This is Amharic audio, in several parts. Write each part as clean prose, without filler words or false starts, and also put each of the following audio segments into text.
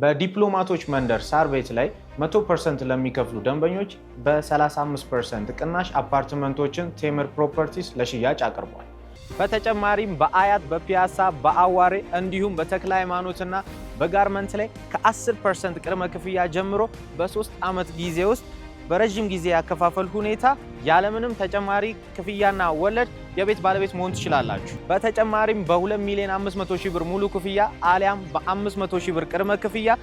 በዲፕሎማቶች መንደር ሳር ቤት ላይ 100% ለሚከፍሉ ደንበኞች በ35% ቅናሽ አፓርትመንቶችን ቴምር ፕሮፐርቲስ ለሽያጭ አቅርቧል። በተጨማሪም በአያት፣ በፒያሳ፣ በአዋሬ እንዲሁም በተክለ ሃይማኖትና በጋርመንት ላይ ከ10% ቅድመ ክፍያ ጀምሮ በ3 ዓመት ጊዜ ውስጥ በረጅም ጊዜ ያከፋፈል ሁኔታ ያለምንም ተጨማሪ ክፍያና ወለድ የቤት ባለቤት መሆን ትችላላችሁ። በተጨማሪም በ2,500,000 ብር ሙሉ ክፍያ አሊያም በ500,000 ብር ቅድመ ክፍያ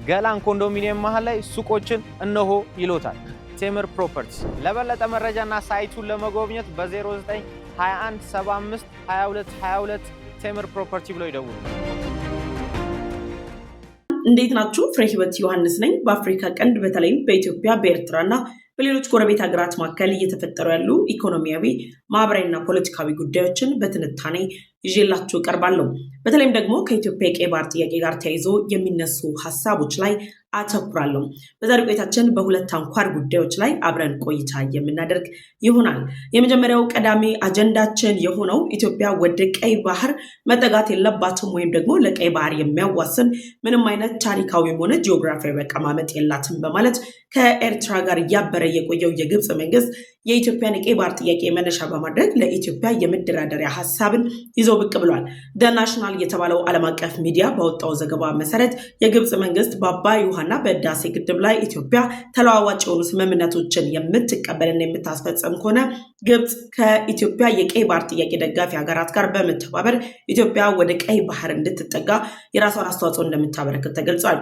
ገላን ኮንዶሚኒየም መሃል ላይ ሱቆችን እነሆ ይሎታል ቴምር ፕሮፐርቲስ። ለበለጠ መረጃና ሳይቱን ለመጎብኘት በ0921 75 22 22 ቴምር ፕሮፐርቲ ብለው ይደውሉ። እንዴት ናችሁ? ፍሬ ህይወት ዮሐንስ ነኝ። በአፍሪካ ቀንድ በተለይም በኢትዮጵያ በኤርትራና በሌሎች ጎረቤት ሀገራት መካከል እየተፈጠሩ ያሉ ኢኮኖሚያዊ፣ ማህበራዊና ፖለቲካዊ ጉዳዮችን በትንታኔ ይዤላችሁ እቀርባለሁ። በተለይም ደግሞ ከኢትዮጵያ የቀይ ባህር ጥያቄ ጋር ተያይዞ የሚነሱ ሀሳቦች ላይ አተኩራለሁ። በዛሬው ቆይታችን በሁለት አንኳር ጉዳዮች ላይ አብረን ቆይታ የምናደርግ ይሆናል። የመጀመሪያው ቀዳሚ አጀንዳችን የሆነው ኢትዮጵያ ወደ ቀይ ባህር መጠጋት የለባትም ወይም ደግሞ ለቀይ ባህር የሚያዋስን ምንም አይነት ታሪካዊም ሆነ ጂኦግራፊያዊ አቀማመጥ የላትም በማለት ከኤርትራ ጋር እያበረ የቆየው የግብጽ መንግስት የኢትዮጵያን የቀይ ባህር ጥያቄ መነሻ በማድረግ ለኢትዮጵያ የመደራደሪያ ሀሳብን ይዞ ብቅ ብሏል። ናሽናል የተባለው ዓለም አቀፍ ሚዲያ ባወጣው ዘገባ መሰረት የግብጽ መንግስት በአባይ ውሃና በህዳሴ ግድብ ላይ ኢትዮጵያ ተለዋዋጭ የሆኑ ስምምነቶችን የምትቀበልና የምታስፈጽም ከሆነ ግብጽ ከኢትዮጵያ የቀይ ባህር ጥያቄ ደጋፊ ሀገራት ጋር በመተባበር ኢትዮጵያ ወደ ቀይ ባህር እንድትጠጋ የራሷን አስተዋጽኦ እንደምታበረክት ተገልጿል።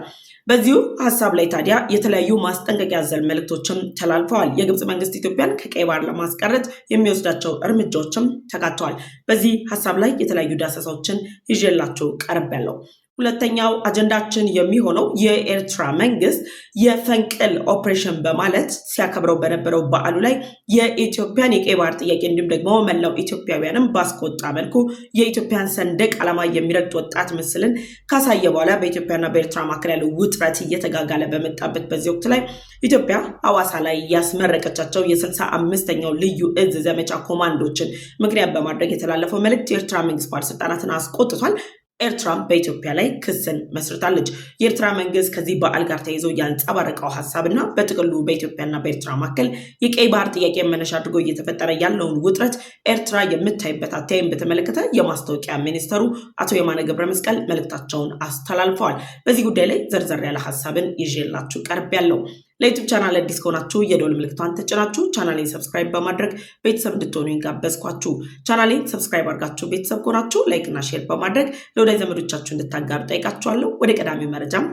በዚሁ ሀሳብ ላይ ታዲያ የተለያዩ ማስጠንቀቂያ ያዘል መልእክቶችም ተላልፈዋል። የግብጽ መንግስት ኢትዮጵያን ከቀይ ባህር ለማስቀረት የሚወስዳቸው እርምጃዎችም ተካተዋል። በዚህ ሀሳብ ላይ የተለያዩ ዳሰሳዎችን ይዤላችሁ ቀርቤያለሁ። ሁለተኛው አጀንዳችን የሚሆነው የኤርትራ መንግስት የፈንቅል ኦፕሬሽን በማለት ሲያከብረው በነበረው በዓሉ ላይ የኢትዮጵያን የቀይ ባህር ጥያቄ እንዲሁም ደግሞ መላው ኢትዮጵያውያንም ባስቆጣ መልኩ የኢትዮጵያን ሰንደቅ ዓላማ የሚረግጥ ወጣት ምስልን ካሳየ በኋላ በኢትዮጵያና በኤርትራ መካከል ያለው ውጥረት እየተጋጋለ በመጣበት በዚህ ወቅት ላይ ኢትዮጵያ ሐዋሳ ላይ ያስመረቀቻቸው የ65ኛው ልዩ እዝ ዘመቻ ኮማንዶችን ምክንያት በማድረግ የተላለፈው መልእክት የኤርትራ መንግስት ባለስልጣናትን አስቆጥቷል። ኤርትራም በኢትዮጵያ ላይ ክስን መስርታለች። የኤርትራ መንግስት ከዚህ በዓል ጋር ተይዞ ያንጸባረቀው ሀሳብና በጥቅሉ በኢትዮጵያና በኤርትራ መካከል የቀይ ባህር ጥያቄ መነሻ አድርጎ እየተፈጠረ ያለውን ውጥረት ኤርትራ የምታይበት አተያይን በተመለከተ የማስታወቂያ ሚኒስተሩ አቶ የማነ ገብረመስቀል መልእክታቸውን አስተላልፈዋል። በዚህ ጉዳይ ላይ ዘርዘር ያለ ሀሳብን ይዤላችሁ ቀርቤያለሁ። ለዩቲዩብ ቻናል አዲስ ከሆናችሁ የደወል ምልክቷን ተጭናችሁ ቻናሌን ሰብስክራይብ በማድረግ ቤተሰብ እንድትሆኑ ጋበዝኳችሁ። ቻናሌን ሰብስክራይብ አድርጋችሁ ቤተሰብ ከሆናችሁ ላይክ እና ሼር በማድረግ ለወዳጅ ዘመዶቻችሁ እንድታጋሩ ጠይቃችኋለሁ። ወደ ቀዳሚው መረጃም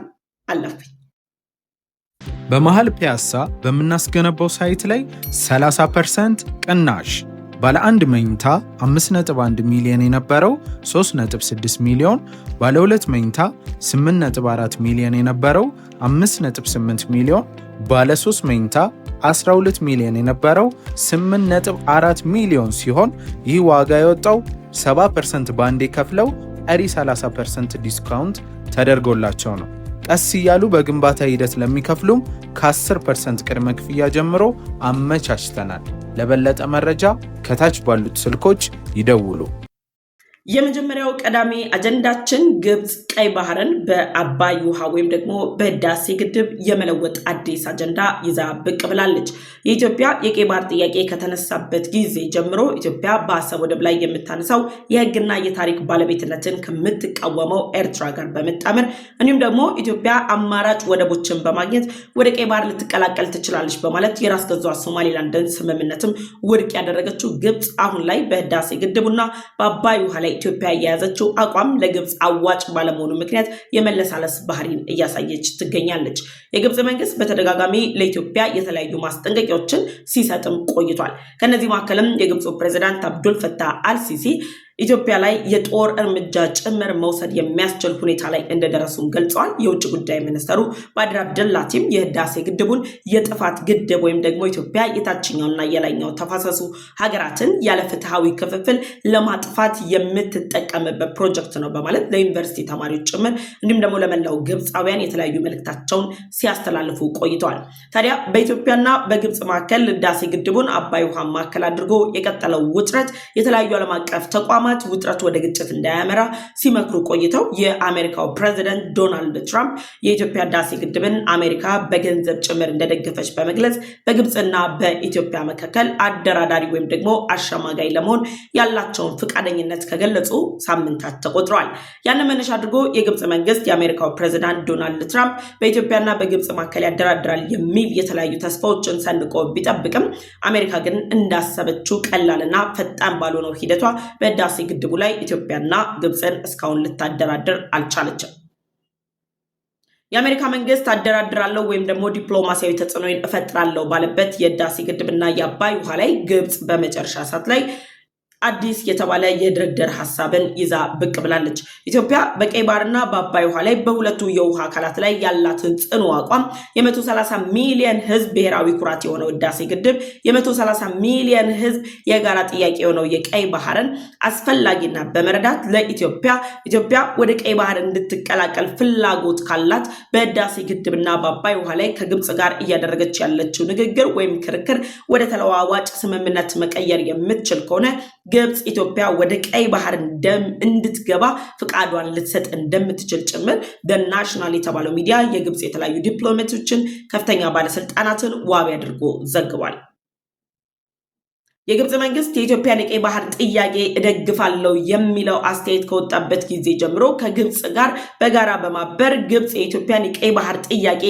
አለፍኩኝ። በመሃል ፒያሳ በምናስገነባው ሳይት ላይ 30% ቅናሽ ባለ 1 መኝታ 5.1 ሚሊዮን የነበረው 3.6 ሚሊዮን፣ ባለ 2 መኝታ 8.4 ሚሊዮን የነበረው 5.8 ሚሊዮን፣ ባለ 3 መኝታ 12 ሚሊዮን የነበረው 8.4 ሚሊዮን ሲሆን ይህ ዋጋ የወጣው 70% ባንዴ ከፍለው ቀሪ 30% ዲስካውንት ተደርጎላቸው ነው። ቀስ እያሉ በግንባታ ሂደት ለሚከፍሉም ከ10% ቅድመ ክፍያ ጀምሮ አመቻችተናል። ለበለጠ መረጃ ከታች ባሉት ስልኮች ይደውሉ። የመጀመሪያው ቀዳሚ አጀንዳችን ግብጽ ቀይ ባህርን በአባይ ውሃ ወይም ደግሞ በህዳሴ ግድብ የመለወጥ አዲስ አጀንዳ ይዛ ብቅ ብላለች። የኢትዮጵያ የቀይ ባህር ጥያቄ ከተነሳበት ጊዜ ጀምሮ ኢትዮጵያ በአሰብ ወደብ ላይ የምታነሳው የህግና የታሪክ ባለቤትነትን ከምትቃወመው ኤርትራ ጋር በመጣመር እንዲሁም ደግሞ ኢትዮጵያ አማራጭ ወደቦችን በማግኘት ወደ ቀይ ባህር ልትቀላቀል ትችላለች በማለት የራስ ገዟ ሶማሌላንድን ስምምነትም ውድቅ ያደረገችው ግብጽ አሁን ላይ በህዳሴ ግድቡና በአባይ ውሃ ላይ ኢትዮጵያ የያዘችው አቋም ለግብጽ አዋጭ ባለመሆኑ ምክንያት የመለሳለስ ባህሪን እያሳየች ትገኛለች። የግብጽ መንግስት በተደጋጋሚ ለኢትዮጵያ የተለያዩ ማስጠንቀቂያዎችን ሲሰጥም ቆይቷል። ከነዚህ መካከልም የግብፁ ፕሬዝዳንት አብዱል ፈታህ አልሲሲ ኢትዮጵያ ላይ የጦር እርምጃ ጭምር መውሰድ የሚያስችል ሁኔታ ላይ እንደደረሱም ገልጸዋል። የውጭ ጉዳይ ሚኒስተሩ ባድር አብደላቲም የህዳሴ ግድቡን የጥፋት ግድብ ወይም ደግሞ ኢትዮጵያ የታችኛውና የላይኛው ተፋሰሱ ሀገራትን ያለ ፍትሃዊ ክፍፍል ለማጥፋት የምትጠቀምበት ፕሮጀክት ነው በማለት ለዩኒቨርሲቲ ተማሪዎች ጭምር እንዲሁም ደግሞ ለመላው ግብፃውያን የተለያዩ መልእክታቸውን ሲያስተላልፉ ቆይተዋል። ታዲያ በኢትዮጵያና በግብጽ መካከል ህዳሴ ግድቡን አባይ ውሃ ማዕከል አድርጎ የቀጠለው ውጥረት የተለያዩ ዓለም አቀፍ ተቋማት ተቋማት ውጥረት ወደ ግጭት እንዳያመራ ሲመክሩ ቆይተው የአሜሪካው ፕሬዚደንት ዶናልድ ትራምፕ የኢትዮጵያ ህዳሴ ግድብን አሜሪካ በገንዘብ ጭምር እንደደገፈች በመግለጽ በግብፅና በኢትዮጵያ መካከል አደራዳሪ ወይም ደግሞ አሸማጋይ ለመሆን ያላቸውን ፈቃደኝነት ከገለጹ ሳምንታት ተቆጥረዋል። ያንን መነሻ አድርጎ የግብፅ መንግስት የአሜሪካው ፕሬዚዳንት ዶናልድ ትራምፕ በኢትዮጵያና በግብፅ መካከል ያደራድራል የሚል የተለያዩ ተስፋዎችን ሰንቆ ቢጠብቅም አሜሪካ ግን እንዳሰበችው ቀላልና ፈጣን ባልሆነው ሂደቷ በህዳሴ ግድቡ ላይ ኢትዮጵያና ግብፅን እስካሁን ልታደራድር አልቻለችም። የአሜሪካ መንግስት አደራድራለሁ ወይም ደግሞ ዲፕሎማሲያዊ ተጽዕኖ እፈጥራለሁ ባለበት የህዳሴ ግድብና የአባይ ውሃ ላይ ግብፅ በመጨረሻ ሰዓት ላይ አዲስ የተባለ የድርድር ሐሳብን ይዛ ብቅ ብላለች። ኢትዮጵያ በቀይ ባህርና በአባይ ውሃ ላይ በሁለቱ የውሃ አካላት ላይ ያላትን ጽኑ አቋም የ130 ሚሊዮን ህዝብ ብሔራዊ ኩራት የሆነው ህዳሴ ግድብ የ130 ሚሊዮን ህዝብ የጋራ ጥያቄ የሆነው የቀይ ባህርን አስፈላጊና በመረዳት ኢትዮጵያ ወደ ቀይ ባህር እንድትቀላቀል ፍላጎት ካላት በህዳሴ ግድብና በአባይ ውሃ ላይ ከግብፅ ጋር እያደረገች ያለችው ንግግር ወይም ክርክር ወደ ተለዋዋጭ ስምምነት መቀየር የምትችል ከሆነ ግብፅ ኢትዮጵያ ወደ ቀይ ባህር እንድትገባ ፍቃዷን ልትሰጥ እንደምትችል ጭምር በናሽናል የተባለው ሚዲያ የግብፅ የተለያዩ ዲፕሎማቶችን ከፍተኛ ባለስልጣናትን ዋቢ አድርጎ ዘግቧል። የግብፅ መንግስት የኢትዮጵያን የቀይ ባህር ጥያቄ እደግፋለሁ የሚለው አስተያየት ከወጣበት ጊዜ ጀምሮ ከግብፅ ጋር በጋራ በማበር ግብፅ የኢትዮጵያን የቀይ ባህር ጥያቄ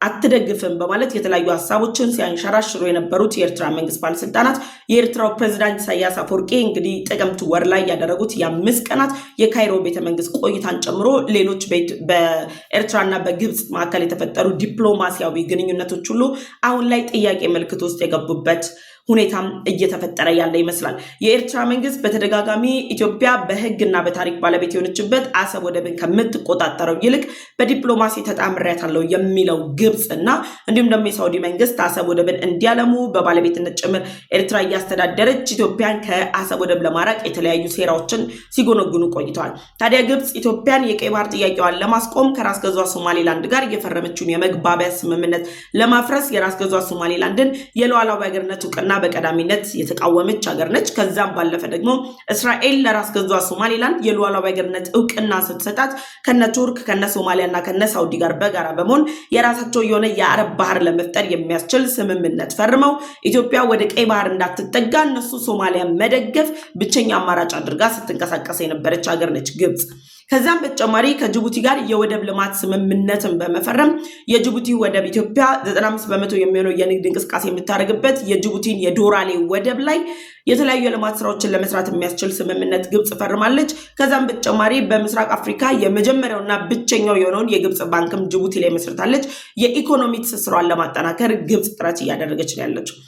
አትደግፍም በማለት የተለያዩ ሐሳቦችን ሲያንሸራሽሩ የነበሩት የኤርትራ መንግስት ባለስልጣናት የኤርትራው ፕሬዝዳንት ኢሳያስ አፈወርቂ እንግዲህ ጥቅምት ወር ላይ ያደረጉት የ5 ቀናት የካይሮ ቤተመንግስት ቆይታን ጨምሮ ሌሎች በኤርትራና በግብፅ መካከል የተፈጠሩ ዲፕሎማሲያዊ ግንኙነቶች ሁሉ አሁን ላይ ጥያቄ ምልክት ውስጥ የገቡበት ሁኔታም እየተፈጠረ ያለ ይመስላል። የኤርትራ መንግስት በተደጋጋሚ ኢትዮጵያ በህግና በታሪክ ባለቤት የሆነችበት አሰብ ወደብን ከምትቆጣጠረው ይልቅ በዲፕሎማሲ ተጣምሬያታለሁ የሚለው ግብፅና እንዲሁም ደግሞ የሳውዲ መንግስት አሰብ ወደብን እንዲያለሙ በባለቤትነት ጭምር ኤርትራ እያስተዳደረች ኢትዮጵያን ከአሰብ ወደብ ለማራቅ የተለያዩ ሴራዎችን ሲጎነጉኑ ቆይተዋል። ታዲያ ግብፅ ኢትዮጵያን የቀይ ባህር ጥያቄዋን ለማስቆም ከራስ ገዟ ሶማሌላንድ ጋር የፈረመችውን የመግባቢያ ስምምነት ለማፍረስ የራስ ገዟ ሶማሌላንድን የሉዓላዊ ሀገርነት እውቅና በቀዳሚነት የተቃወመች ሀገር ነች። ከዛም ባለፈ ደግሞ እስራኤል ለራስ ገዟ ሶማሌላንድ የሉዓላዊ ሀገርነት እውቅና ስትሰጣት ከነ ቱርክ ከነ ሶማሊያና ከነ ሳውዲ ጋር በጋራ በመሆን የራሳቸው የሆነ የአረብ ባህር ለመፍጠር የሚያስችል ስምምነት ፈርመው ኢትዮጵያ ወደ ቀይ ባህር እንዳትጠጋ እነሱ ሶማሊያን መደገፍ ብቸኛ አማራጭ አድርጋ ስትንቀሳቀስ የነበረች ሀገር ነች ግብፅ። ከዛም በተጨማሪ ከጅቡቲ ጋር የወደብ ልማት ስምምነትን በመፈረም የጅቡቲ ወደብ ኢትዮጵያ 95% የሚሆነው የንግድ እንቅስቃሴ የምታደርግበት የጅቡቲን የዶራሌ ወደብ ላይ የተለያዩ የልማት ስራዎችን ለመስራት የሚያስችል ስምምነት ግብፅ ፈርማለች። ከዛም በተጨማሪ በምስራቅ አፍሪካ የመጀመሪያውና ብቸኛው የሆነውን የግብፅ ባንክም ጅቡቲ ላይ መስርታለች። የኢኮኖሚ ትስስሯን ለማጠናከር ግብፅ ጥረት እያደረገች ነው ያለችው።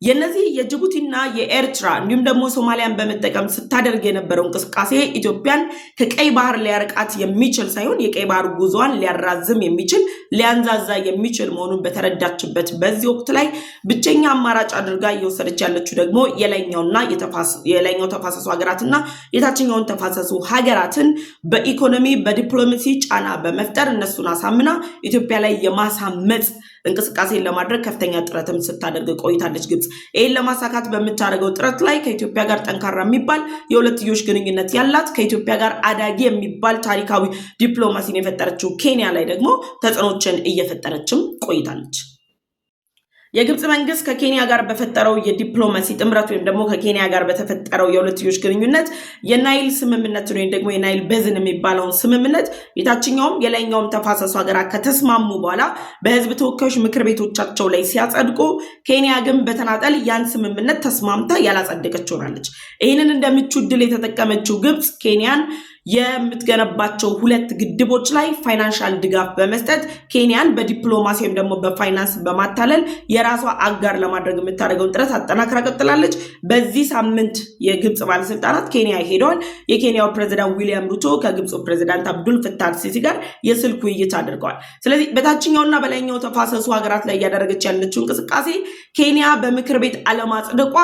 የነዚህ የጅቡቲና የኤርትራ እንዲሁም ደግሞ ሶማሊያን በመጠቀም ስታደርግ የነበረው እንቅስቃሴ ኢትዮጵያን ከቀይ ባህር ሊያርቃት የሚችል ሳይሆን የቀይ ባህር ጉዞዋን ሊያራዝም የሚችል ሊያንዛዛ የሚችል መሆኑን በተረዳችበት በዚህ ወቅት ላይ ብቸኛ አማራጭ አድርጋ እየወሰደች ያለችው ደግሞ የላይኛው ተፋሰሱ ሀገራትና የታችኛውን ተፋሰሱ ሀገራትን በኢኮኖሚ በዲፕሎማሲ ጫና በመፍጠር እነሱን አሳምና ኢትዮጵያ ላይ የማሳመጽ እንቅስቃሴን ለማድረግ ከፍተኛ ጥረትም ስታደርግ ቆይታለች ግብፅ። ይህን ለማሳካት በምታደርገው ጥረት ላይ ከኢትዮጵያ ጋር ጠንካራ የሚባል የሁለትዮሽ ግንኙነት ያላት ከኢትዮጵያ ጋር አዳጊ የሚባል ታሪካዊ ዲፕሎማሲን የፈጠረችው ኬንያ ላይ ደግሞ ተጽዕኖችን እየፈጠረችም ቆይታለች። የግብፅ መንግስት ከኬንያ ጋር በፈጠረው የዲፕሎማሲ ጥምረት ወይም ደግሞ ከኬንያ ጋር በተፈጠረው የሁለትዮሽ ግንኙነት የናይል ስምምነትን ወይም ደግሞ የናይል ቤዝን የሚባለውን ስምምነት የታችኛውም የላይኛውም ተፋሰሱ ሀገራት ከተስማሙ በኋላ በህዝብ ተወካዮች ምክር ቤቶቻቸው ላይ ሲያጸድቁ ኬንያ ግን በተናጠል ያን ስምምነት ተስማምታ ያላጸደቀች ሆናለች። ይህንን እንደምቹ ዕድል የተጠቀመችው ግብፅ ኬንያን የምትገነባቸው 2 ግድቦች ላይ ፋይናንሻል ድጋፍ በመስጠት ኬንያን በዲፕሎማሲ ወይም ደግሞ በፋይናንስ በማታለል የራሷ አጋር ለማድረግ የምታደርገውን ጥረት አጠናክራ ቀጥላለች። በዚህ ሳምንት የግብፅ ባለስልጣናት ኬንያ ሄደዋል። የኬንያው ፕሬዝዳንት ዊሊያም ሩቶ ከግብፁ ፕሬዝዳንት አብዱል ፈታህ አልሲሲ ጋር የስልክ ውይይት አድርገዋል። ስለዚህ በታችኛውና በላይኛው ተፋሰሱ ሀገራት ላይ እያደረገች ያለችው እንቅስቃሴ ኬንያ በምክር ቤት አለማጽደቋ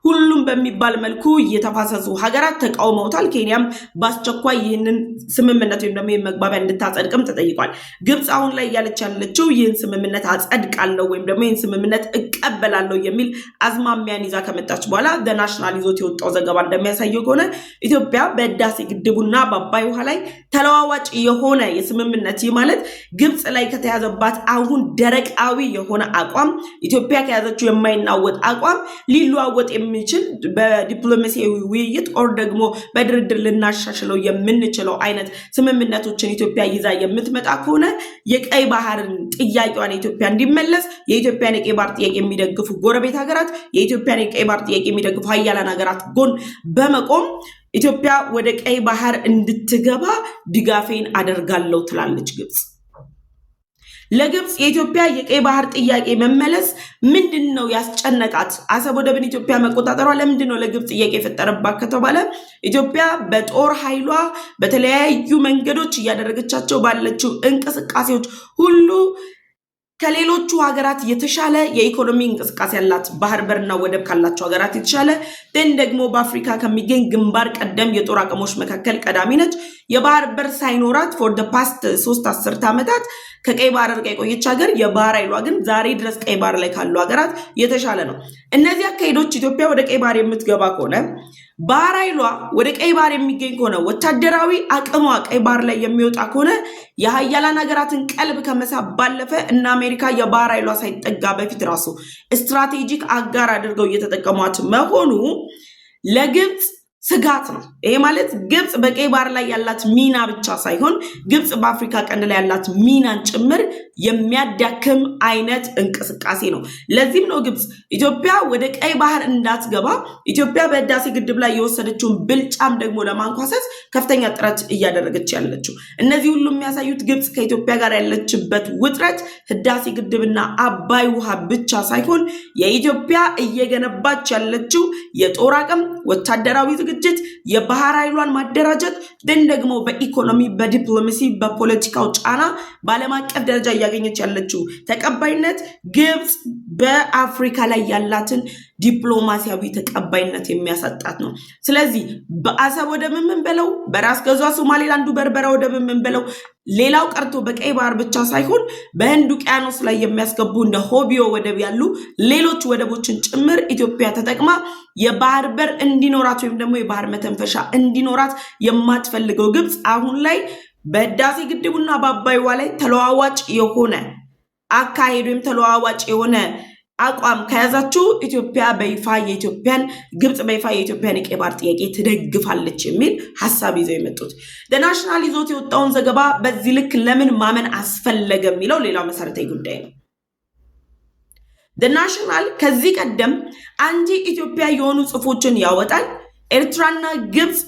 ሁሉም በሚባል መልኩ የተፋሰሱ ሀገራት ተቃውመውታል። ኬንያም በአስቸኳይ በአስቸኳይ ይህንን ስምምነት ወይም ደግሞ የመግባቢያ እንድታጸድቅም ተጠይቋል። ግብጽ አሁን ላይ እያለች ያለችው ይህን ስምምነት አጸድቃለሁ ወይም ደግሞ ይህን ስምምነት እቀበላለሁ የሚል አዝማሚያን ይዛ ከመጣች በኋላ ናሽናል ይዞት የወጣው ዘገባ እንደሚያሳየው ከሆነ ኢትዮጵያ በህዳሴ ግድቡና በአባይ ውሃ ላይ ተለዋዋጭ የሆነ የስምምነት ይህ ማለት ግብጽ ላይ ከተያዘባት አሁን ደረቃዊ የሆነ አቋም ኢትዮጵያ ከያዘችው የማይናወጥ አቋም ሊለዋወጥ የሚችል በዲፕሎማሲያዊ ውይይት ኦር ደግሞ በድርድር ልናሻሽለው የምንችለው አይነት ስምምነቶችን ኢትዮጵያ ይዛ የምትመጣ ከሆነ የቀይ ባህርን ጥያቄዋን ኢትዮጵያ እንዲመለስ የኢትዮጵያን የቀይ ባህር ጥያቄ የሚደግፉ ጎረቤት ሀገራት የኢትዮጵያን የቀይ ባህር ጥያቄ የሚደግፉ ሀያላን ሀገራት ጎን በመቆም ኢትዮጵያ ወደ ቀይ ባህር እንድትገባ ድጋፌን አደርጋለሁ ትላለች ግብጽ። ለግብጽ የኢትዮጵያ የቀይ ባህር ጥያቄ መመለስ ምንድነው ያስጨነቃት? አሰብ ወደብን ኢትዮጵያ መቆጣጠሯ ለምንድነው ለግብጽ ጥያቄ የፈጠረባት ከተባለ ኢትዮጵያ በጦር ኃይሏ በተለያዩ መንገዶች እያደረገቻቸው ባለችው እንቅስቃሴዎች ሁሉ ከሌሎቹ ሀገራት የተሻለ የኢኮኖሚ እንቅስቃሴ ያላት ባህር በርና ወደብ ካላቸው ሀገራት የተሻለ ደግሞ በአፍሪካ ከሚገኝ ግንባር ቀደም የጦር አቅሞች መካከል ቀዳሚ ነች። የባህር በር ሳይኖራት ፎር ደ ፓስት 3 አስርት ዓመታት ከቀይ ባህር ርቃ የቆየች ሀገር የባህር ኃይሏ ግን ዛሬ ድረስ ቀይ ባህር ላይ ካሉ ሀገራት የተሻለ ነው። እነዚህ አካሄዶች ኢትዮጵያ ወደ ቀይ ባህር የምትገባ ከሆነ ባህር ኃይሏ ወደ ቀይ ባህር የሚገኝ ከሆነ ወታደራዊ አቅሟ ቀይ ባህር ላይ የሚወጣ ከሆነ የሀያላን ሀገራትን ቀልብ ከመሳብ ባለፈ እና አሜሪካ የባህር ኃይሏ ሳይጠጋ በፊት ራሱ ስትራቴጂክ አጋር አድርገው እየተጠቀሟት መሆኑ ለግብጽ ስጋት ነው። ይሄ ማለት ግብጽ በቀይ ባህር ላይ ያላት ሚና ብቻ ሳይሆን ግብጽ በአፍሪካ ቀንድ ላይ ያላት ሚናን ጭምር የሚያዳክም አይነት እንቅስቃሴ ነው። ለዚህም ነው ግብጽ ኢትዮጵያ ወደ ቀይ ባህር እንዳትገባ ኢትዮጵያ በህዳሴ ግድብ ላይ የወሰደችውን ብልጫም ደግሞ ለማንኳሰስ ከፍተኛ ጥረት እያደረገች ያለችው። እነዚህ ሁሉ የሚያሳዩት ግብጽ ከኢትዮጵያ ጋር ያለችበት ውጥረት ህዳሴ ግድብና አባይ ውሃ ብቻ ሳይሆን የኢትዮጵያ እየገነባች ያለችው የጦር አቅም፣ ወታደራዊ ዝግጅት፣ የባህር ኃይሏን ማደራጀት ደግሞ በኢኮኖሚ፣ በዲፕሎማሲ፣ በፖለቲካው ጫና በዓለም አቀፍ ደረጃ እያገኘች ያለችው ተቀባይነት ግብጽ በአፍሪካ ላይ ያላትን ዲፕሎማሲያዊ ተቀባይነት የሚያሳጣት ነው። ስለዚህ በአሰብ ወደብ ምን በለው በራስ ገዟ ሶማሌላንዱ በርበራ ወደብ ምን በለው ሌላው ቀርቶ በቀይ ባህር ብቻ ሳይሆን በህንድ ውቅያኖስ ላይ የሚያስገቡ እንደ ሆቢዮ ወደብ ያሉ ሌሎች ወደቦችን ጭምር ኢትዮጵያ ተጠቅማ የባህር በር እንዲኖራት ወይም ደግሞ የባህር መተንፈሻ እንዲኖራት የማትፈልገው ግብጽ አሁን ላይ በህዳሴ ግድቡና በአባይ ውሃ ላይ ተለዋዋጭ የሆነ አካሄድ ወይም ተለዋዋጭ የሆነ አቋም ከያዛችሁ ኢትዮጵያ በይፋ የኢትዮጵያን ግብጽ በይፋ የኢትዮጵያን የቀይ ባህር ጥያቄ ትደግፋለች የሚል ሐሳብ ይዘው የመጡት ናሽናል ይዞት የወጣውን ዘገባ በዚህ ልክ ለምን ማመን አስፈለገ የሚለው ሌላው መሰረታዊ ጉዳይ ነው። ናሽናል ከዚህ ቀደም አንጂ ኢትዮጵያ የሆኑ ጽሑፎችን ያወጣል። ኤርትራና ግብጽ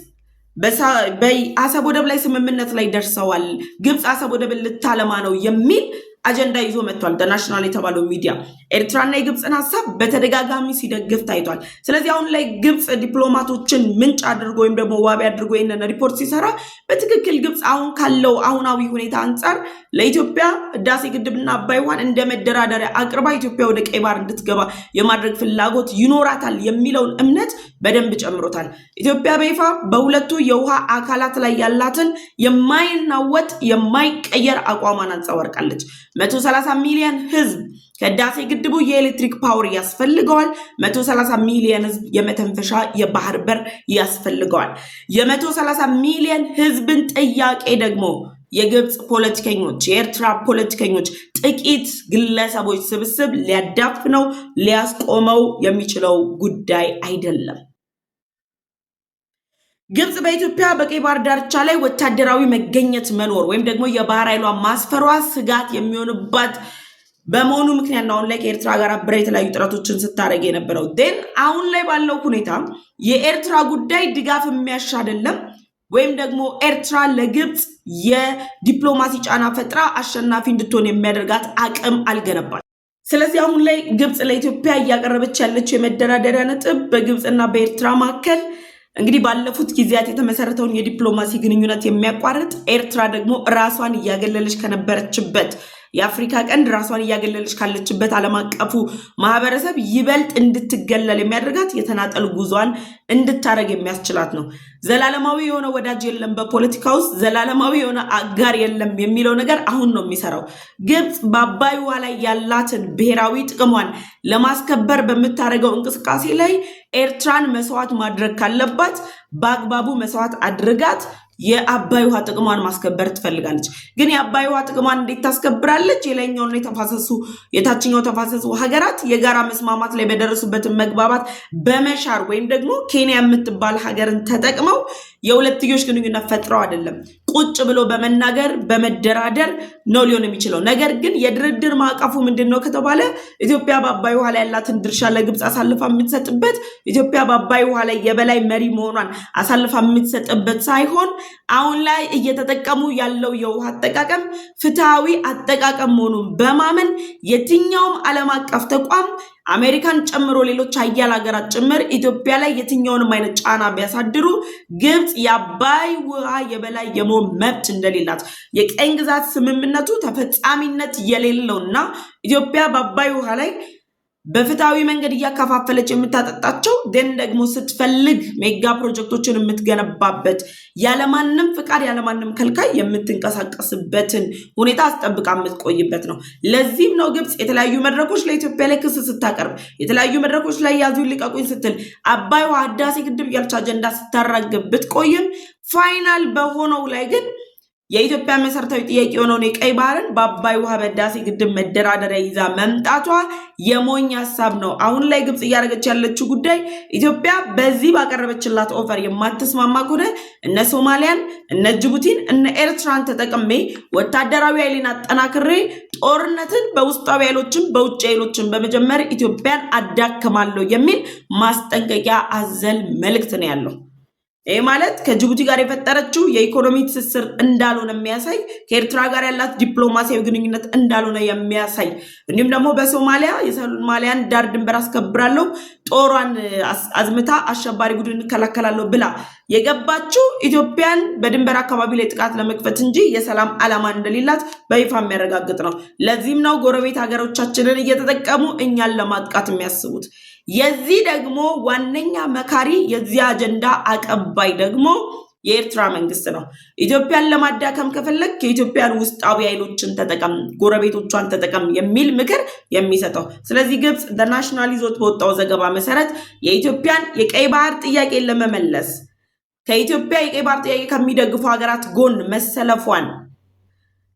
በአሰብ ወደብ ላይ ስምምነት ላይ ደርሰዋል፣ ግብጽ አሰብ ወደብን ልታለማ ነው የሚል አጀንዳ ይዞ መጥቷል። ናሽናል የተባለው ሚዲያ ኤርትራና የግብጽን ሐሳብ በተደጋጋሚ ሲደግፍ ታይቷል። ስለዚህ አሁን ላይ ግብጽ ዲፕሎማቶችን ምንጭ አድርጎ ወይም ደግሞ ዋቢ አድርጎ ይሄንን ሪፖርት ሲሰራ በትክክል ግብጽ አሁን ካለው አሁናዊ ሁኔታ አንጻር ለኢትዮጵያ ህዳሴ ግድብና አባይ ውሃን እንደ መደራደሪያ አቅርባ ኢትዮጵያ ወደ ቀይ ባህር እንድትገባ የማድረግ ፍላጎት ይኖራታል የሚለውን እምነት በደንብ ጨምሮታል። ኢትዮጵያ በይፋ በሁለቱ የውሃ አካላት ላይ ያላትን የማይናወጥ የማይቀየር አቋሟን አንጸባርቃለች። 130 ሚሊዮን ህዝብ ከህዳሴ ግድቡ የኤሌክትሪክ ፓወር ያስፈልገዋል። 130 ሚሊዮን ህዝብ የመተንፈሻ የባህር በር ያስፈልገዋል። የ130 ሚሊዮን ህዝብን ጥያቄ ደግሞ የግብጽ ፖለቲከኞች፣ የኤርትራ ፖለቲከኞች፣ ጥቂት ግለሰቦች ስብስብ ሊያዳፍነው ሊያስቆመው የሚችለው ጉዳይ አይደለም። ግብጽ በኢትዮጵያ በቀይ ባህር ዳርቻ ላይ ወታደራዊ መገኘት መኖር ወይም ደግሞ የባህር ኃይሏ ማስፈሯ ስጋት የሚሆንባት በመሆኑ ምክንያት ነው አሁን ላይ ከኤርትራ ጋር አብራ የተለያዩ ጥረቶችን ስታደርግ የነበረው። አሁን ላይ ባለው ሁኔታ የኤርትራ ጉዳይ ድጋፍ የሚያሻ አይደለም፣ ወይም ደግሞ ኤርትራ ለግብጽ የዲፕሎማሲ ጫና ፈጥራ አሸናፊ እንድትሆን የሚያደርጋት አቅም አልገነባል። ስለዚህ አሁን ላይ ግብጽ ለኢትዮጵያ እያቀረበች ያለችው የመደራደሪያ ነጥብ በግብጽና በኤርትራ መካከል እንግዲህ ባለፉት ጊዜያት የተመሰረተውን የዲፕሎማሲ ግንኙነት የሚያቋርጥ ኤርትራ ደግሞ ራሷን እያገለለች ከነበረችበት የአፍሪካ ቀንድ ራሷን እያገለለች ካለችበት ዓለም አቀፉ ማህበረሰብ ይበልጥ እንድትገለል የሚያደርጋት የተናጠል ጉዟን እንድታረግ የሚያስችላት ነው። ዘላለማዊ የሆነ ወዳጅ የለም በፖለቲካ ውስጥ፣ ዘላለማዊ የሆነ አጋር የለም የሚለው ነገር አሁን ነው የሚሰራው። ግብፅ በአባይ ውሃ ላይ ያላትን ብሔራዊ ጥቅሟን ለማስከበር በምታደርገው እንቅስቃሴ ላይ ኤርትራን መስዋዕት ማድረግ ካለባት በአግባቡ መስዋዕት አድርጋት የአባይ ውሃ ጥቅሟን ማስከበር ትፈልጋለች። ግን የአባይ ውሃ ጥቅሟን እንዴት ታስከብራለች? የላይኛውና የታችኛው ተፋሰሱ ሀገራት የጋራ መስማማት ላይ በደረሱበት መግባባት በመሻር ወይም ደግሞ ኬንያ የምትባል ሀገርን ተጠቅመው የሁለትዮሽ ግንኙነት ፈጥረው አይደለም፣ ቁጭ ብሎ በመናገር በመደራደር ነው ሊሆን የሚችለው። ነገር ግን የድርድር ማዕቀፉ ምንድነው ከተባለ ኢትዮጵያ በአባይ ውሃ ላይ ያላትን ድርሻ ለግብፅ አሳልፋ የምትሰጥበት፣ ኢትዮጵያ በአባይ ውሃ ላይ የበላይ መሪ መሆኗን አሳልፋ የምትሰጥበት ሳይሆን አሁን ላይ እየተጠቀሙ ያለው የውሃ አጠቃቀም ፍትሃዊ አጠቃቀም መሆኑን በማመን የትኛውም ዓለም አቀፍ ተቋም አሜሪካን ጨምሮ ሌሎች ሀያል ሀገራት ጭምር ኢትዮጵያ ላይ የትኛውንም አይነት ጫና ቢያሳድሩ ግብፅ የአባይ ውሃ የበላይ የመሆን መብት እንደሌላት፣ የቀኝ ግዛት ስምምነቱ ተፈጻሚነት የሌለውና ኢትዮጵያ በአባይ ውሃ ላይ በፍትሃዊ መንገድ እያከፋፈለች የምታጠጣቸው ደን ደግሞ ስትፈልግ ሜጋ ፕሮጀክቶችን የምትገነባበት ያለማንም ፍቃድ ያለማንም ከልካይ የምትንቀሳቀስበትን ሁኔታ አስጠብቃ የምትቆይበት ነው። ለዚህም ነው ግብፅ የተለያዩ መድረኮች ላይ ኢትዮጵያ ላይ ክስ ስታቀርብ፣ የተለያዩ መድረኮች ላይ ያዙ ልቀቁኝ ስትል፣ አባይ ውሃ ህዳሴ ግድብ ያልቻ አጀንዳ ስታራግብ ብትቆይም ፋይናል በሆነው ላይ ግን የኢትዮጵያ መሰረታዊ ጥያቄ የሆነውን የቀይ ባህርን በአባይ ውሃ በህዳሴ ግድብ መደራደሪያ ይዛ መምጣቷ የሞኝ ሀሳብ ነው። አሁን ላይ ግብፅ እያደረገች ያለችው ጉዳይ ኢትዮጵያ በዚህ ባቀረበችላት ኦፈር የማትስማማ ከሆነ እነ ሶማሊያን፣ እነ ጅቡቲን፣ እነ ኤርትራን ተጠቅሜ ወታደራዊ ኃይሌን አጠናክሬ ጦርነትን በውስጣዊ ኃይሎችን በውጭ ኃይሎችን በመጀመር ኢትዮጵያን አዳክማለሁ የሚል ማስጠንቀቂያ አዘል መልእክት ነው ያለው። ይህ ማለት ከጅቡቲ ጋር የፈጠረችው የኢኮኖሚ ትስስር እንዳልሆነ የሚያሳይ፣ ከኤርትራ ጋር ያላት ዲፕሎማሲያዊ ግንኙነት እንዳልሆነ የሚያሳይ፣ እንዲሁም ደግሞ በሶማሊያ የሶማሊያን ዳር ድንበር አስከብራለሁ ጦሯን አዝምታ አሸባሪ ቡድን እንከላከላለሁ ብላ የገባችው ኢትዮጵያን በድንበር አካባቢ ላይ ጥቃት ለመክፈት እንጂ የሰላም ዓላማ እንደሌላት በይፋ የሚያረጋግጥ ነው። ለዚህም ነው ጎረቤት ሀገሮቻችንን እየተጠቀሙ እኛን ለማጥቃት የሚያስቡት። የዚህ ደግሞ ዋነኛ መካሪ የዚህ አጀንዳ አቀባይ ደግሞ የኤርትራ መንግስት ነው። ኢትዮጵያን ለማዳከም ከፈለግ ከኢትዮጵያን ውስጣዊ ኃይሎችን ተጠቀም፣ ጎረቤቶቿን ተጠቀም የሚል ምክር የሚሰጠው። ስለዚህ ግብፅ ናሽናል ይዞት በወጣው ዘገባ መሰረት የኢትዮጵያን የቀይ ባህር ጥያቄን ለመመለስ ከኢትዮጵያ የቀይ ባህር ጥያቄ ከሚደግፉ ሀገራት ጎን መሰለፏን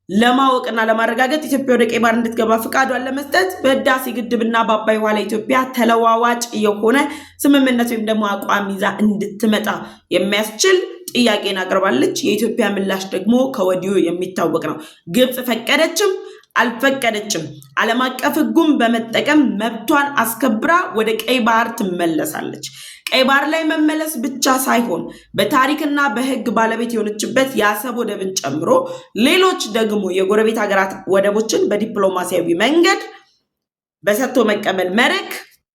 ለማወቅና ለማረጋገጥ ኢትዮጵያ ወደ ቀይ ባህር እንድትገባ ፍቃዷን ለመስጠት በህዳሴ ግድብና በአባይ ውሃ ላይ ኢትዮጵያ ተለዋዋጭ የሆነ ስምምነት ወይም ደግሞ አቋም ይዛ እንድትመጣ የሚያስችል ጥያቄን አቅርባለች። የኢትዮጵያ ምላሽ ደግሞ ከወዲሁ የሚታወቅ ነው። ግብፅ ፈቀደችም አልፈቀደችም ዓለም አቀፍ ህጉን በመጠቀም መብቷን አስከብራ ወደ ቀይ ባህር ትመለሳለች። ቀይ ባህር ላይ መመለስ ብቻ ሳይሆን በታሪክና በህግ ባለቤት የሆነችበት የአሰብ ወደብን ጨምሮ ሌሎች ደግሞ የጎረቤት ሀገራት ወደቦችን በዲፕሎማሲያዊ መንገድ በሰጥቶ መቀበል መርህ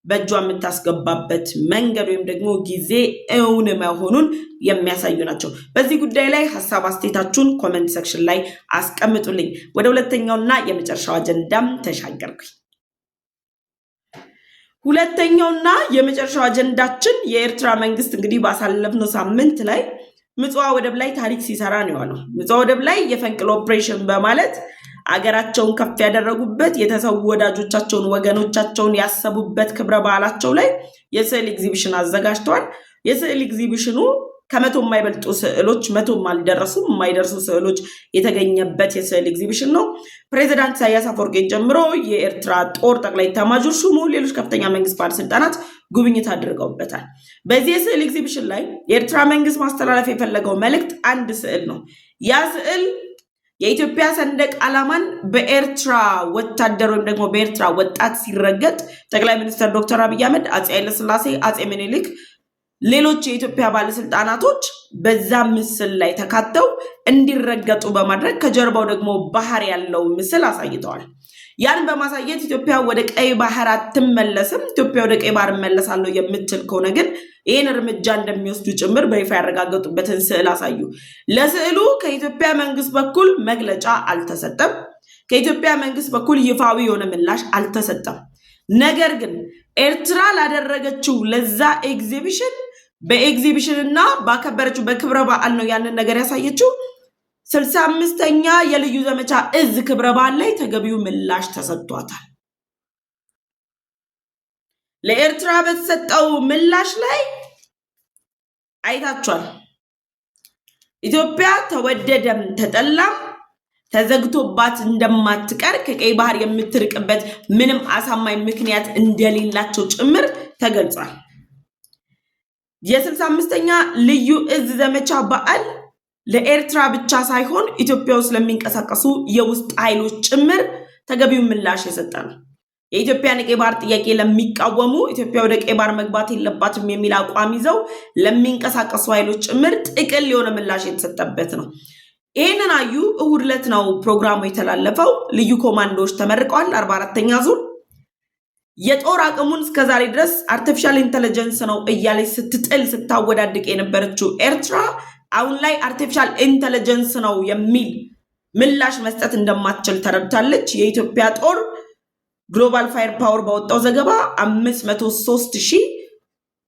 በእጇ የምታስገባበት መንገድ ወይም ደግሞ ጊዜ እውን መሆኑን የሚያሳዩ ናቸው። በዚህ ጉዳይ ላይ ሀሳብ አስተያየታችሁን ኮሜንት ሴክሽን ላይ አስቀምጡልኝ። ወደ ሁለተኛውና የመጨረሻው አጀንዳም ተሻገርኩኝ። ሁለተኛውና የመጨረሻው አጀንዳችን የኤርትራ መንግስት እንግዲህ ባሳለፍነው ሳምንት ላይ ምጽዋ ወደብ ላይ ታሪክ ሲሰራ ነው ያለው። ምጽዋ ወደብ ላይ የፈንቅል ኦፕሬሽን በማለት አገራቸውን ከፍ ያደረጉበት፣ የተሰዉ ወዳጆቻቸውን ወገኖቻቸውን ያሰቡበት ክብረ በዓላቸው ላይ የስዕል ኤግዚቢሽን አዘጋጅተዋል። የስዕል ኤግዚቢሽኑ ከመቶ የማይበልጡ ስዕሎች፣ መቶም አልደረሱም የማይደርሱ ስዕሎች የተገኘበት የስዕል ኤግዚቢሽን ነው። ፕሬዚዳንት ኢሳያስ አፈወርቂን ጨምሮ የኤርትራ ጦር ጠቅላይ ኤታማዦር ሹሙ፣ ሌሎች ከፍተኛ መንግስት ባለስልጣናት ጉብኝት አድርገውበታል። በዚህ የስዕል ኤግዚቢሽን ላይ የኤርትራ መንግስት ማስተላለፍ የፈለገው መልእክት አንድ ስዕል ነው። ያ ስዕል የኢትዮጵያ ሰንደቅ ዓላማን በኤርትራ ወታደር ወይም ደግሞ በኤርትራ ወጣት ሲረገጥ ጠቅላይ ሚኒስትር ዶክተር አብይ አህመድ፣ አፄ ኃይለሥላሴ፣ አፄ ምኒልክ፣ ሌሎች የኢትዮጵያ ባለስልጣናቶች በዛ ምስል ላይ ተካተው እንዲረገጡ በማድረግ ከጀርባው ደግሞ ባህር ያለው ምስል አሳይተዋል። ያን በማሳየት ኢትዮጵያ ወደ ቀይ ባህር አትመለስም፣ ኢትዮጵያ ወደ ቀይ ባህር እመለሳለሁ የምትል ከሆነ ግን ይህን እርምጃ እንደሚወስዱ ጭምር በይፋ ያረጋገጡበትን ስዕል አሳዩ። ለስዕሉ ከኢትዮጵያ መንግስት በኩል መግለጫ አልተሰጠም። ከኢትዮጵያ መንግስት በኩል ይፋዊ የሆነ ምላሽ አልተሰጠም። ነገር ግን ኤርትራ ላደረገችው ለዛ ኤግዚቢሽን በኤግዚቢሽንና ባከበረችው በክብረ በዓል ነው ያንን ነገር ያሳየችው 65ኛ የልዩ ዘመቻ እዝ ክብረ በዓል ላይ ተገቢው ምላሽ ተሰጥቷታል። ለኤርትራ በተሰጠው ምላሽ ላይ አይታችኋል። ኢትዮጵያ ተወደደም ተጠላም ተዘግቶባት እንደማትቀር ከቀይ ባህር የምትርቅበት ምንም አሳማኝ ምክንያት እንደሌላቸው ጭምር ተገልጿል። የ65ኛ ልዩ እዝ ዘመቻ በዓል ለኤርትራ ብቻ ሳይሆን ኢትዮጵያ ውስጥ ለሚንቀሳቀሱ የውስጥ ኃይሎች ጭምር ተገቢው ምላሽ የሰጠ ነው። የኢትዮጵያን የቀይ ባህር ጥያቄ ለሚቃወሙ ኢትዮጵያ ወደ ቀይ ባህር መግባት የለባትም የሚል አቋም ይዘው ለሚንቀሳቀሱ ኃይሎች ጭምር ጥቅል የሆነ ምላሽ የተሰጠበት ነው። ይህንን አዩ እሁድ ዕለት ነው ፕሮግራሙ የተላለፈው። ልዩ ኮማንዶዎች ተመርቀዋል። 44ኛ ዙር የጦር አቅሙን እስከዛሬ ድረስ አርቲፊሻል ኢንተለጀንስ ነው እያለች ስትጥል ስታወዳድቅ የነበረችው ኤርትራ አሁን ላይ አርቲፊሻል ኢንተለጀንስ ነው የሚል ምላሽ መስጠት እንደማትችል ተረድታለች። የኢትዮጵያ ጦር ግሎባል ፋየር ፓወር ባወጣው ዘገባ 503,000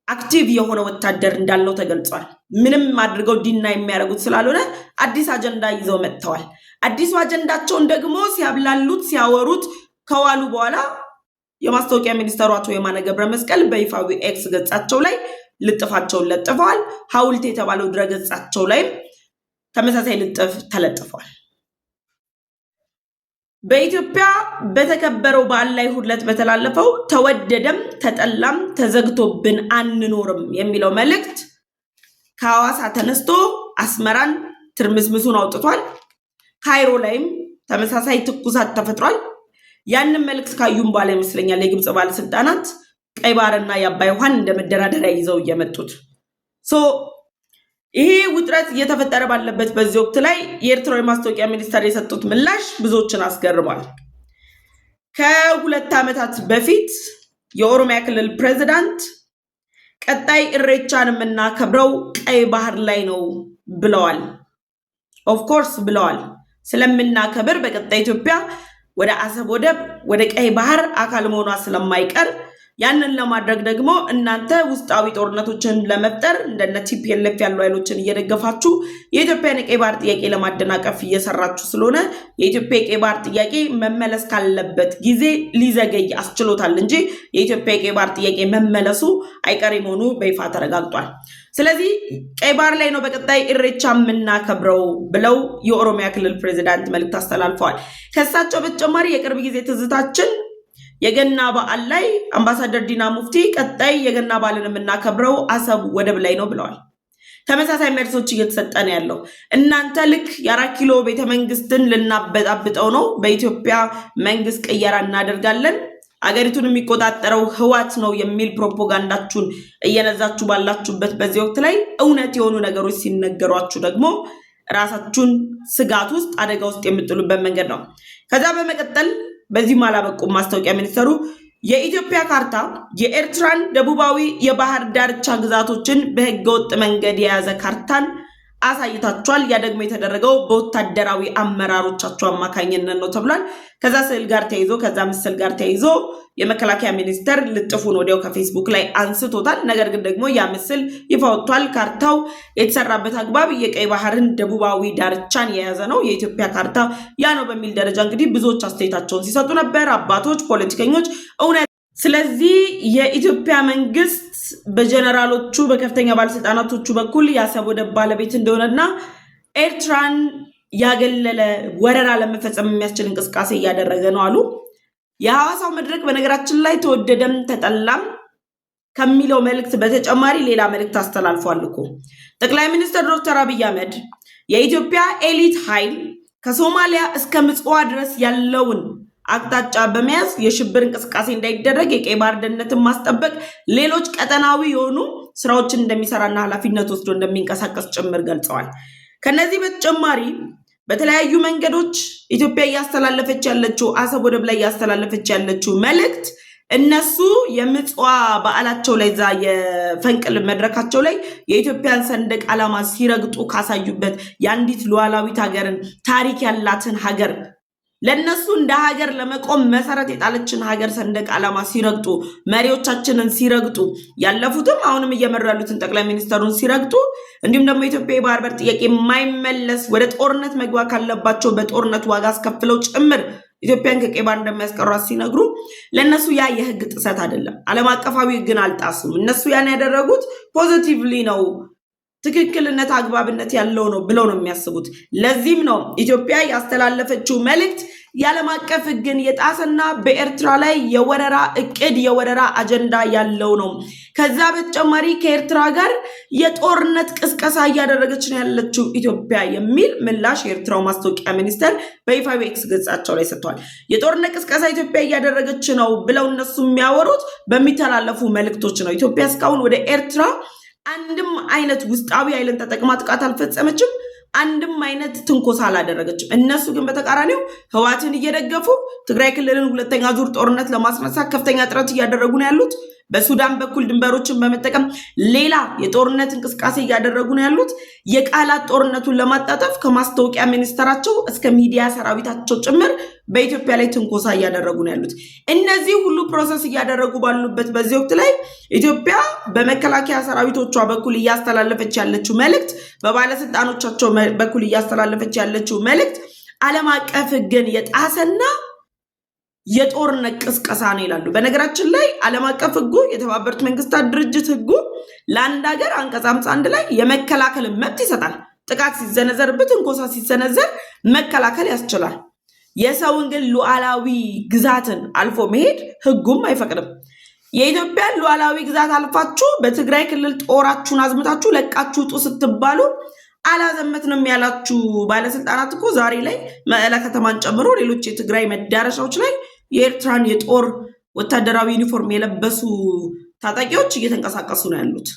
አክቲቭ የሆነ ወታደር እንዳለው ተገልጿል። ምንም አድርገው ዲና የሚያደርጉት ስላልሆነ አዲስ አጀንዳ ይዘው መጥተዋል። አዲሱ አጀንዳቸውን ደግሞ ሲያብላሉት ሲያወሩት ከዋሉ በኋላ የማስታወቂያ ሚኒስተሩ አቶ የማነ ገብረ መስቀል በይፋዊ ኤክስ ገጻቸው ላይ ልጥፋቸውን ለጥፈዋል። ሐውልት የተባለው ድረገጻቸው ላይ ተመሳሳይ ልጥፍ ተለጥፏል። በኢትዮጵያ በተከበረው በዓል ላይ ሁለት በተላለፈው ተወደደም ተጠላም ተዘግቶብን አንኖርም የሚለው መልእክት ከሐዋሳ ተነስቶ አስመራን ትርምስምሱን አውጥቷል። ካይሮ ላይም ተመሳሳይ ትኩሳት ተፈጥሯል። ያንን መልእክት ካዩም በኋላ ይመስለኛል የግብጽ ባለስልጣናት ቀይ ባህርና የአባይ ውሃን እንደ መደራደሪያ ይዘው እየመጡት ይሄ ውጥረት እየተፈጠረ ባለበት በዚህ ወቅት ላይ የኤርትራ ማስታወቂያ ሚኒስተር የሰጡት ምላሽ ብዙዎችን አስገርሟል። ከ2 ዓመታት በፊት የኦሮሚያ ክልል ፕሬዝዳንት ቀጣይ ኢሬቻን የምናከብረው ቀይ ባህር ላይ ነው ብለዋል። ኦፍ ኮርስ ብለዋል። ስለምናከብር በቀጣይ ኢትዮጵያ ወደ አሰብ ወደብ ወደ ቀይ ባህር አካል መሆኗ ስለማይቀር ያንን ለማድረግ ደግሞ እናንተ ውስጣዊ ጦርነቶችን ለመፍጠር እንደነ ቲፒኤልኤፍ ያሉ ኃይሎችን እየደገፋችሁ የኢትዮጵያን የቀይ ባህር ጥያቄ ለማደናቀፍ እየሰራችሁ ስለሆነ የኢትዮጵያ የቀይ ባህር ጥያቄ መመለስ ካለበት ጊዜ ሊዘገይ አስችሎታል እንጂ የኢትዮጵያ የቀይ ባህር ጥያቄ መመለሱ አይቀሬ መሆኑ በይፋ ተረጋግጧል። ስለዚህ ቀይ ባህር ላይ ነው በቀጣይ ኢሬቻ የምናከብረው ብለው የኦሮሚያ ክልል ፕሬዝዳንት መልእክት አስተላልፈዋል። ከሳቸው በተጨማሪ የቅርብ ጊዜ ትዝታችን የገና በዓል ላይ አምባሳደር ዲና ሙፍቲ ቀጣይ የገና በዓልን የምናከብረው አሰብ ወደብ ላይ ነው ብለዋል። ተመሳሳይ መልሶች እየተሰጠ ነው ያለው። እናንተ ልክ የ4 ኪሎ ቤተመንግስትን ልናበጣብጠው ነው፣ በኢትዮጵያ መንግስት ቅየራ እናደርጋለን፣ አገሪቱን የሚቆጣጠረው ህዋት ነው የሚል ፕሮፓጋንዳችሁን እየነዛችሁ ባላችሁበት በዚህ ወቅት ላይ እውነት የሆኑ ነገሮች ሲነገሯችሁ ደግሞ ራሳችሁን ስጋት ውስጥ አደጋ ውስጥ የምጥሉበት መንገድ ነው። ከዛ በመቀጠል በዚህ ማላበቁም ማስታወቂያ ሚኒስተሩ የኢትዮጵያ ካርታ የኤርትራን ደቡባዊ የባህር ዳርቻ ግዛቶችን በህገወጥ መንገድ የያዘ ካርታን አሳይታችኋል። ያ ደግሞ የተደረገው በወታደራዊ አመራሮቻቸው አማካኝነት ነው ተብሏል። ከዛ ስዕል ጋር ተያይዞ ከዛ ምስል ጋር ተያይዞ የመከላከያ ሚኒስተር ልጥፉን ወዲያው ከፌስቡክ ላይ አንስቶታል። ነገር ግን ደግሞ ያ ምስል ይፋ ወጥቷል። ካርታው የተሰራበት አግባብ የቀይ ባህርን ደቡባዊ ዳርቻን የያዘ ነው። የኢትዮጵያ ካርታ ያ ነው በሚል ደረጃ እንግዲህ ብዙዎች አስተያየታቸውን ሲሰጡ ነበር፣ አባቶች፣ ፖለቲከኞች እውነት። ስለዚህ የኢትዮጵያ መንግስት በጀነራሎቹ በከፍተኛ ባለስልጣናቶቹ በኩል የአሰብ ወደብ ባለቤት እንደሆነና ኤርትራን ያገለለ ወረራ ለመፈጸም የሚያስችል እንቅስቃሴ እያደረገ ነው አሉ። የሐዋሳው መድረክ በነገራችን ላይ ተወደደም ተጠላም ከሚለው መልእክት በተጨማሪ ሌላ መልእክት አስተላልፏል እኮ። ጠቅላይ ሚኒስትር ዶክተር አብይ አህመድ የኢትዮጵያ ኤሊት ኃይል ከሶማሊያ እስከ ምጽዋ ድረስ ያለውን አቅጣጫ በመያዝ የሽብር እንቅስቃሴ እንዳይደረግ የቀይ ባህር ደህንነትን ማስጠበቅ ሌሎች ቀጠናዊ የሆኑ ስራዎችን እንደሚሰራና ኃላፊነት ወስዶ እንደሚንቀሳቀስ ጭምር ገልጸዋል። ከነዚህ በተጨማሪ በተለያዩ መንገዶች ኢትዮጵያ እያስተላለፈች ያለችው አሰብ ወደብ ላይ እያስተላለፈች ያለችው መልእክት እነሱ የምጽዋ በዓላቸው ላይ ዛ የፈንቅል መድረካቸው ላይ የኢትዮጵያን ሰንደቅ ዓላማ ሲረግጡ ካሳዩበት የአንዲት ሉዓላዊት ሀገርን ታሪክ ያላትን ሀገር ለነሱ እንደ ሀገር ለመቆም መሰረት የጣለችን ሀገር ሰንደቅ ዓላማ ሲረግጡ፣ መሪዎቻችንን ሲረግጡ፣ ያለፉትም አሁንም እየመሩ ያሉትን ጠቅላይ ሚኒስትሩን ሲረግጡ፣ እንዲሁም ደግሞ ኢትዮጵያ የባህር በር ጥያቄ የማይመለስ ወደ ጦርነት መግባት ካለባቸው በጦርነት ዋጋ አስከፍለው ጭምር ኢትዮጵያን ከቀይ ባህር እንደሚያስቀሯት ሲነግሩ ለነሱ ያ የህግ ጥሰት አይደለም። ዓለም አቀፋዊ ህግን አልጣሱም። እነሱ ያን ያደረጉት ፖዚቲቭሊ ነው፣ ትክክልነት አግባብነት ያለው ነው ብለው ነው የሚያስቡት። ለዚህም ነው ኢትዮጵያ ያስተላለፈችው መልእክት የዓለም አቀፍ ህግን የጣሰና በኤርትራ ላይ የወረራ እቅድ የወረራ አጀንዳ ያለው ነው። ከዛ በተጨማሪ ከኤርትራ ጋር የጦርነት ቅስቀሳ እያደረገች ነው ያለችው ኢትዮጵያ የሚል ምላሽ የኤርትራው ማስታወቂያ ሚኒስተር በይፋዊ ኤክስ ገጻቸው ላይ ሰጥተዋል። የጦርነት ቅስቀሳ ኢትዮጵያ እያደረገች ነው ብለው እነሱ የሚያወሩት በሚተላለፉ መልእክቶች ነው። ኢትዮጵያ እስካሁን ወደ ኤርትራ አንድም አይነት ውስጣዊ ኃይልን ተጠቅማ ጥቃት አልፈጸመችም። አንድም አይነት ትንኮሳ አላደረገችም። እነሱ ግን በተቃራኒው ህወሓትን እየደገፉ ትግራይ ክልልን ሁለተኛ ዙር ጦርነት ለማስነሳት ከፍተኛ ጥረት እያደረጉ ነው ያሉት። በሱዳን በኩል ድንበሮችን በመጠቀም ሌላ የጦርነት እንቅስቃሴ እያደረጉ ነው ያሉት። የቃላት ጦርነቱን ለማጣጠፍ ከማስታወቂያ ሚኒስተራቸው እስከ ሚዲያ ሰራዊታቸው ጭምር በኢትዮጵያ ላይ ትንኮሳ እያደረጉ ነው ያሉት። እነዚህ ሁሉ ፕሮሰስ እያደረጉ ባሉበት በዚህ ወቅት ላይ ኢትዮጵያ በመከላከያ ሰራዊቶቿ በኩል እያስተላለፈች ያለችው መልእክት፣ በባለስልጣኖቻቸው በኩል እያስተላለፈች ያለችው መልእክት ዓለም አቀፍ ህግን የጣሰና የጦርነት ቅስቀሳ ነው ይላሉ። በነገራችን ላይ ዓለም አቀፍ ህጉ የተባበሩት መንግስታት ድርጅት ህጉ ለአንድ ሀገር አንቀጽ 51 ላይ የመከላከል መብት ይሰጣል። ጥቃት ሲዘነዘርበት፣ እንኮሳ ሲሰነዘር መከላከል ያስችላል። የሰውን ግን ሉዓላዊ ግዛትን አልፎ መሄድ ህጉም አይፈቅድም። የኢትዮጵያን ሉዓላዊ ግዛት አልፋችሁ በትግራይ ክልል ጦራችሁን አዝምታችሁ ለቃችሁ ውጡ ስትባሉ አላዘመትንም ያላችሁ ባለስልጣናት እኮ ዛሬ ላይ መቀለ ከተማን ጨምሮ ሌሎች የትግራይ መዳረሻዎች ላይ የኤርትራን የጦር ወታደራዊ ዩኒፎርም የለበሱ ታጣቂዎች እየተንቀሳቀሱ ነው ያሉት።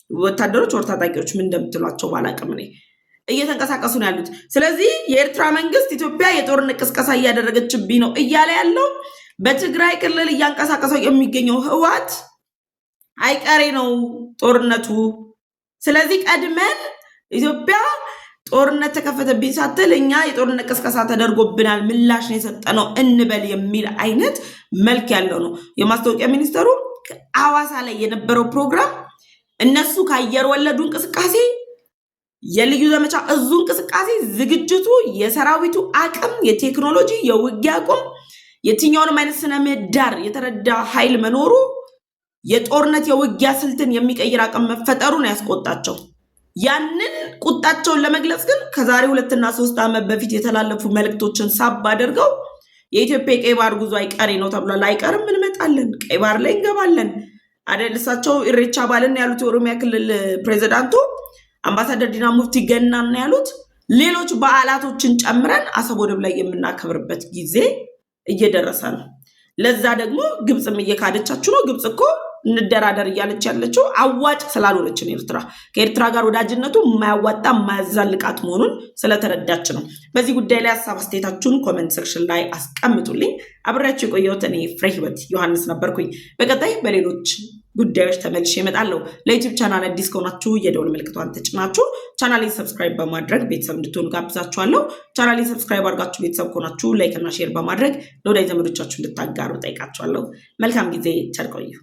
ወታደሮች ወር ታጣቂዎች ምን እንደምትሏቸው ባላቅም እኔ እየተንቀሳቀሱ ነው ያሉት። ስለዚህ የኤርትራ መንግስት ኢትዮጵያ የጦርነት ቅስቀሳ እያደረገችብኝ ነው እያለ ያለው በትግራይ ክልል እያንቀሳቀሰው የሚገኘው ህወሓት አይቀሬ ነው ጦርነቱ። ስለዚህ ቀድመን ኢትዮጵያ ጦርነት ተከፈተብኝ ሳትል እኛ የጦርነት ቅስቀሳ ተደርጎብናል ምላሽ ነው የሰጠነው እንበል የሚል አይነት መልክ ያለው ነው። የማስታወቂያ ሚኒስተሩ ሐዋሳ ላይ የነበረው ፕሮግራም እነሱ ከአየር ወለዱ እንቅስቃሴ፣ የልዩ ዘመቻ እዙ እንቅስቃሴ፣ ዝግጅቱ፣ የሰራዊቱ አቅም፣ የቴክኖሎጂ የውጊያ አቅም፣ የትኛውንም አይነት ስነ ምህዳር የተረዳ ኃይል መኖሩ፣ የጦርነት የውጊያ ስልትን የሚቀይር አቅም መፈጠሩን ያስቆጣቸው። ያንን ቁጣቸውን ለመግለጽ ግን ከዛሬ 2 እና 3 ዓመት በፊት የተላለፉ መልእክቶችን ሳብ አድርገው የኢትዮጵያ የቀይ ባህር ጉዞ አይቀሬ ነው ተብሏል። አይቀርም፣ እንመጣለን፣ ቀይ ባህር ላይ እንገባለን አይደል? እሳቸው ኢሬቻ ባልን ያሉት የኦሮሚያ ክልል ፕሬዚዳንቱ አምባሳደር ዲና ሙፍቲ ገናን ያሉት ሌሎች በዓላቶችን ጨምረን አሰብ ወደብ ላይ የምናከብርበት ጊዜ እየደረሰ ነው። ለዛ ደግሞ ግብፅም እየካደቻችሁ ነው። ግብፅ እኮ እንደራደር እያለች ያለችው አዋጭ ስላልሆነች ነው። ከኤርትራ ጋር ወዳጅነቱ የማያዋጣ የማያዛልቃት መሆኑን ስለተረዳች ነው። በዚህ ጉዳይ ላይ ሀሳብ አስተያየታችሁን ኮመንት ሴክሽን ላይ አስቀምጡልኝ። አብሬያችሁ የቆየሁት እኔ ፍሬህይወት ዮሐንስ ነበርኩኝ። በቀጣይ በሌሎች ጉዳዮች ተመልሼ እመጣለሁ። ለዩቲዩብ ቻናል አዲስ ከሆናችሁ የደወል ምልክቷን ተጭናችሁ ቻናሌን ሰብስክራይብ በማድረግ ቤተሰብ እንድትሆኑ ጋብዛችኋለሁ። ቻናሌን ሰብስክራይብ አድርጋችሁ ቤተሰብ ከሆናችሁ ላይክ እና ሼር በማድረግ ለወዳጅ ዘመዶቻችሁ እንድታጋሩ ጠይቃችኋለሁ። መልካም ጊዜ፣ ቸር ቆዩ።